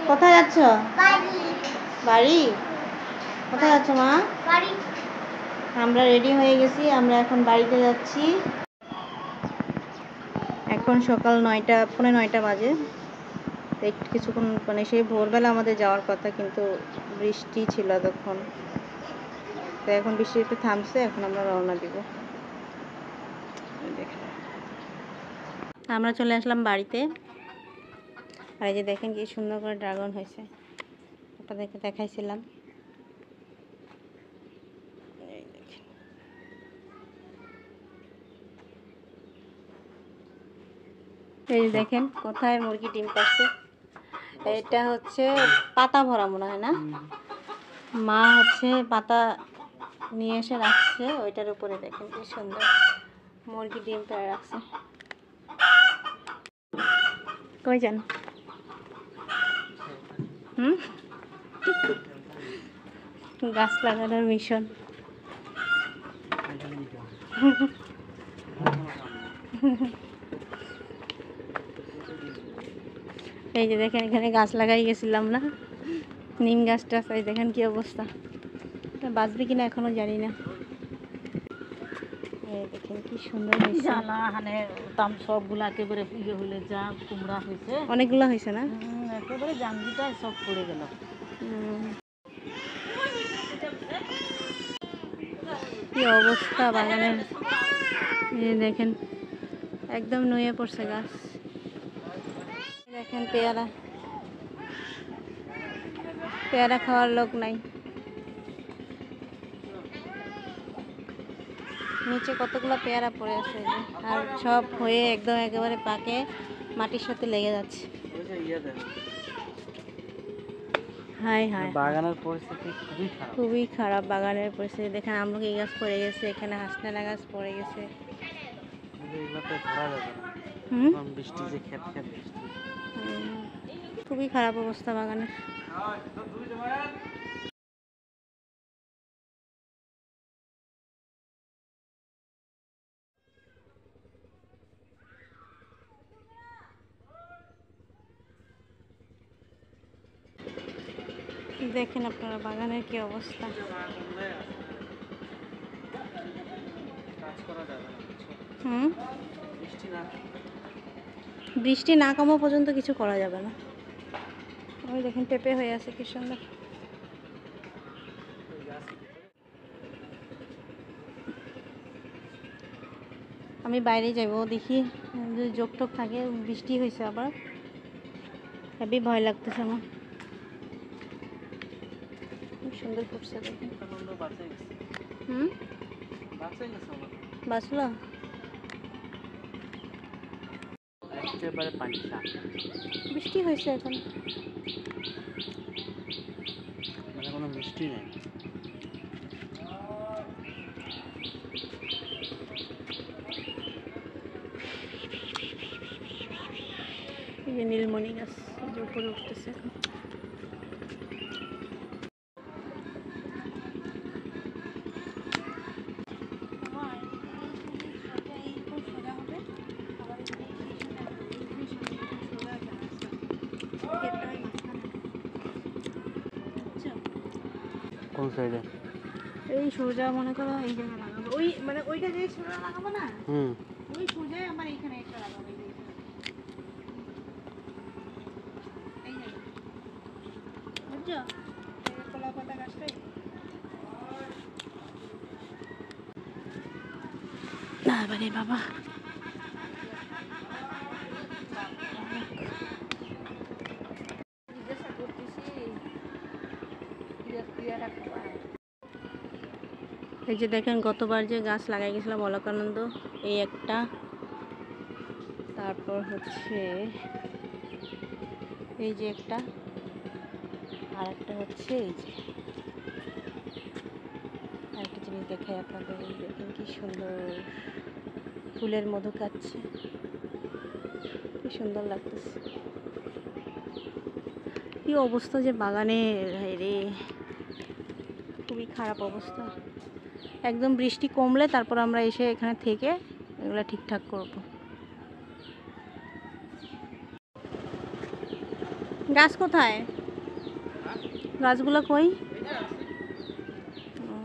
কোথায় যাচ্ছ? বাড়ি। কোথায় যাচ্ছ মা? আমরা রেডি হয়ে গেছি, আমরা এখন বাড়িতে যাচ্ছি। এখন সকাল 9টা, পৌনে 9টা বাজে। একটু কিছুক্ষণ মানে সেই ভোরবেলা আমাদের যাওয়ার কথা, কিন্তু বৃষ্টি ছিল তখন। তো এখন বৃষ্টি একটু থামছে, এখন আমরা রওনা দিব। আমরা চলে আসলাম বাড়িতে। আর এই যে দেখেন কি সুন্দর করে ড্রাগন হয়েছে, ওটা দেখাইছিলাম। এই যে দেখেন কোথায় মুরগি ডিম পারছে। এটা হচ্ছে পাতা ভরা মনে হয় না, মা হচ্ছে পাতা নিয়ে এসে রাখছে ওইটার উপরে। দেখেন কি সুন্দর মুরগি ডিম পেড়ে রাখছে। কই যান? গাছ লাগানোর মিশন। এই যে দেখেন এখানে গাছ লাগাই গেছিলাম না, নিম গাছটা। এই দেখেন কি অবস্থা, বাঁচবে কিনা এখনো জানি না। দেখেন কি সুন্দর হয়েছে। সবগুলো একেবারে ইয়ে হইলে যা কুমড়া হয়েছে, অনেকগুলো হয়েছে না, একেবারে জাঙ্গিটা সব পড়ে গেল। কি অবস্থা বাগানের। দেখেন একদম নুয়ে পড়ছে গাছ। দেখেন পেয়ারা, পেয়ারা খাওয়ার লোক নাই। নিচে কতগুলো পেয়ারা পড়ে আছে, আর সব হয়ে একদম একেবারে পাকে মাটির সাথে লেগে যাচ্ছে। হাই হাই, বাগানের পরিস্থিতি খুবই খারাপ বাগানের পরিস্থিতি। দেখেন আমলকি গাছ পড়ে গেছে, এখানে হাসনালা গাছ পড়ে গেছে। খুবই খারাপ অবস্থা বাগানের। দেখেন আপনারা বাগানের কি অবস্থা। বৃষ্টি না কমা পর্যন্ত কিছু করা যাবে না। ওই দেখেন পেঁপে হয়ে আছে কি সুন্দর। আমি বাইরে যাব, দেখি যদি যোগ টোক থাকে। বৃষ্টি হয়েছে আবার, হেবি ভয় লাগতেছে আমার। খুব সুন্দর ফুটছে দেখেন। বাঁচলো। বৃষ্টি হয়েছে এখন, মানে কোনো বৃষ্টি নেই। এই যে নীলমণি গাছ যে উপরে উঠতেছে এখন। কোন সাইডে? এই সোজা মনে করো এই জায়গায় লাগাবো, ওই মানে ওইটা যে সোজা লাগাবো না, ওই সোজাই আমার এইখানে একটা লাগাবো। এই জায়গা বুঝছো, কলা পাতা গাছটাই। বাবারে বাবা, এই যে দেখেন গতবার যে গাছ লাগাই গেছিলাম অলকানন্দ, এই একটা, তারপর হচ্ছে এই যে একটা, আর একটা হচ্ছে এই যে আরেকটা জিনিস দেখাই আপনাদের। দেখেন কি সুন্দর ফুলের মধু খাচ্ছে, কি সুন্দর লাগতেছে। কি অবস্থা যে বাগানে রে, খুবই খারাপ অবস্থা। একদম বৃষ্টি কমলে তারপর আমরা এসে এখানে থেকে এগুলো ঠিকঠাক করব। গাছ কোথায়? গাছগুলো কই? ও।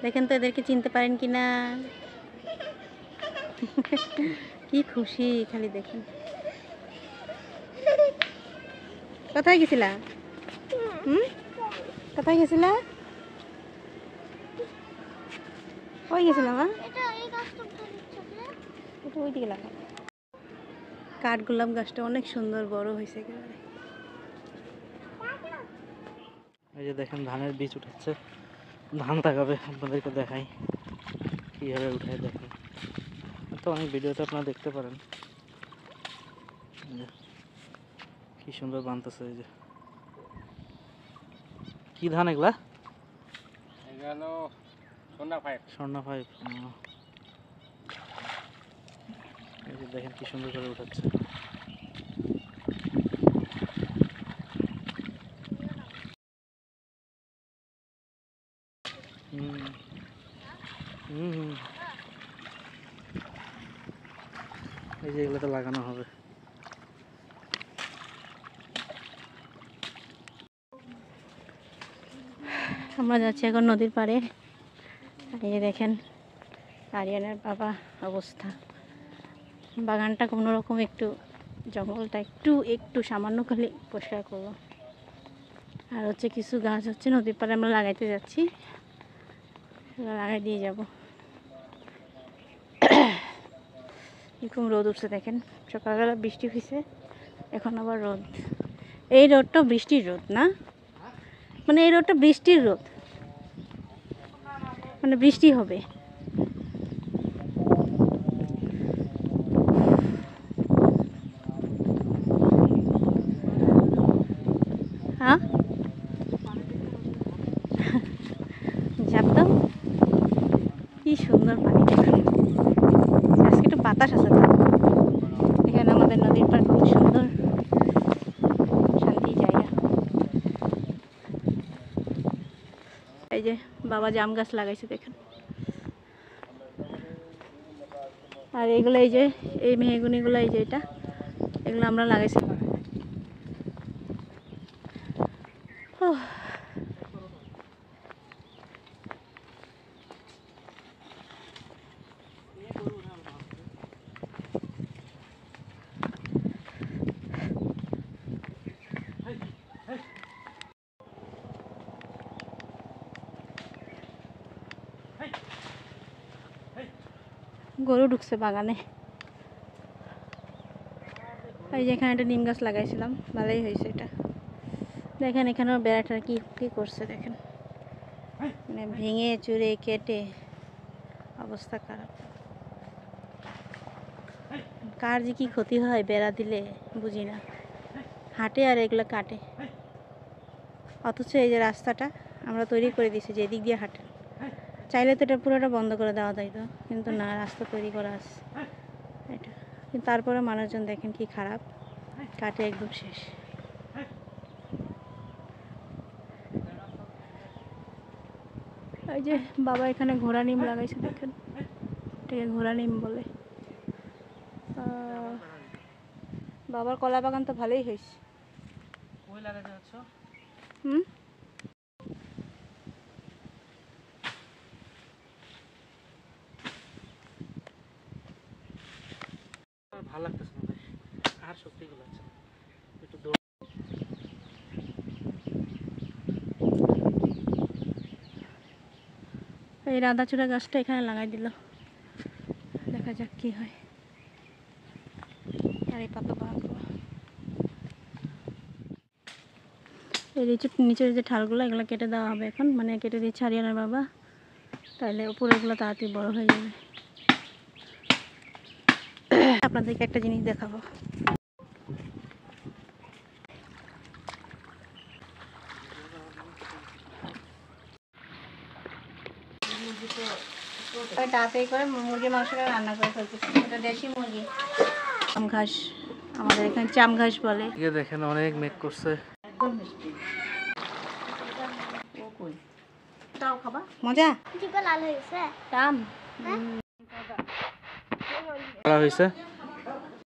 দেখেন তো এদেরকে চিনতে পারেন কিনা। কি খুশি খালি দেখেন। কোথায় গেছিলা? কোথায় গেছিলা? কই গেছিলাম? এটা ওই দিকে লাগা। কাঠগোলাপ গাছটা অনেক সুন্দর বড় হয়েছে একেবারে। এই যে দেখেন ধানের বীজ উঠাচ্ছে, ধান লাগাবে, আপনাদেরকে দেখাই কীভাবে উঠায়। দেখেন তো অনেক ভিডিওতে আপনারা দেখতে পারেন কি সুন্দর বানতেছে। এই যে কি ধান এগুলা? স্বর্ণা ফাইভ। এই যে দেখেন কি সুন্দর করে উঠাচ্ছে। এই যে এগুলোতে লাগানো হবে। আমরা যাচ্ছি এখন নদীর পাড়ে। এই যে দেখেন আরিয়ানের বাবা অবস্থা। বাগানটা কোনো রকম একটু, জঙ্গলটা একটু একটু সামান্য খালি পরিষ্কার করবো। আর হচ্ছে কিছু গাছ হচ্ছে নদীর পাড়ে আমরা লাগাইতে যাচ্ছি, লাগাই দিয়ে যাব। এরকম রোদ উঠছে দেখেন, সকালবেলা বৃষ্টি হয়েছে, এখন আবার রোদ। এই রোদটা বৃষ্টির রোদ না, মানে এই রোদটা বৃষ্টির রোদ, মানে বৃষ্টি হবে। হ্যাঁ ঝাঁপ দাও। কি সুন্দর পানি, আজকে একটু বাতাস আছে তো। এখানে আমাদের নদীর পাড় কত সুন্দর শান্তি জায়গা। এই যে বাবা জাম গাছ লাগাইছে দেখেন। আর এইগুলো এই যে এই মেহগুনিগুলো, এই যে এটা, এগুলো আমরা লাগাইছি। গরু ঢুকছে বাগানে। এই যে এখানে একটা নিম গাছ লাগাইছিলাম, ভালোই হয়েছে এটা। দেখেন এখানেও বেড়াটা কি কি করছে দেখেন, মানে ভেঙে চুরে কেটে অবস্থা খারাপ। কার যে কি ক্ষতি হয় বেড়া দিলে বুঝি না, হাঁটে আর এগুলো কাটে। অথচ এই যে রাস্তাটা আমরা তৈরি করে দিয়েছি যে এদিক দিয়ে হাঁটে, চাইলে তো এটা পুরোটা বন্ধ করে দেওয়া যায় তো, কিন্তু না, রাস্তা তৈরি করা আছে এটা। কিন্তু তারপরে মানুষজন দেখেন কি খারাপ, কাটে একদম শেষ। এই যে বাবা এখানে ঘোড়া নিম লাগাইছে দেখেন, এটাকে ঘোড়া নিম বলে। বাবার কলা বাগান তো ভালোই হয়েছে। হুম, ভালো লাগতেছে না, আর শক্তি গুলো আছে একটু। এই রাধাচূড়া গাছটা এখানে লাগাই দিল, দেখা যাক কি হয়। আর এই পাতা বাগানগুলো, এই নিচের যে ঠালগুলো, এগুলো কেটে দেওয়া হবে এখন, মানে কেটে দিচ্ছে আরিয়ানার বাবা, তাহলে উপরেগুলো তাড়াতাড়ি বড় হয়ে যাবে। আপনাদেরকে একটা জিনিস দেখাবো। ওই তাড়াতাড়ি করে মুরগির মাংসটা রান্না করে ফেলছি। এটা দেশি মুরগি, চাম ঘাস, আমাদের এখানে চাম ঘাস বলে। এই যে দেখেন অনেক মেঘ করছে। তাও খাবা মজা, জিভে লাল হয়েছে। টাম করা হয়েছে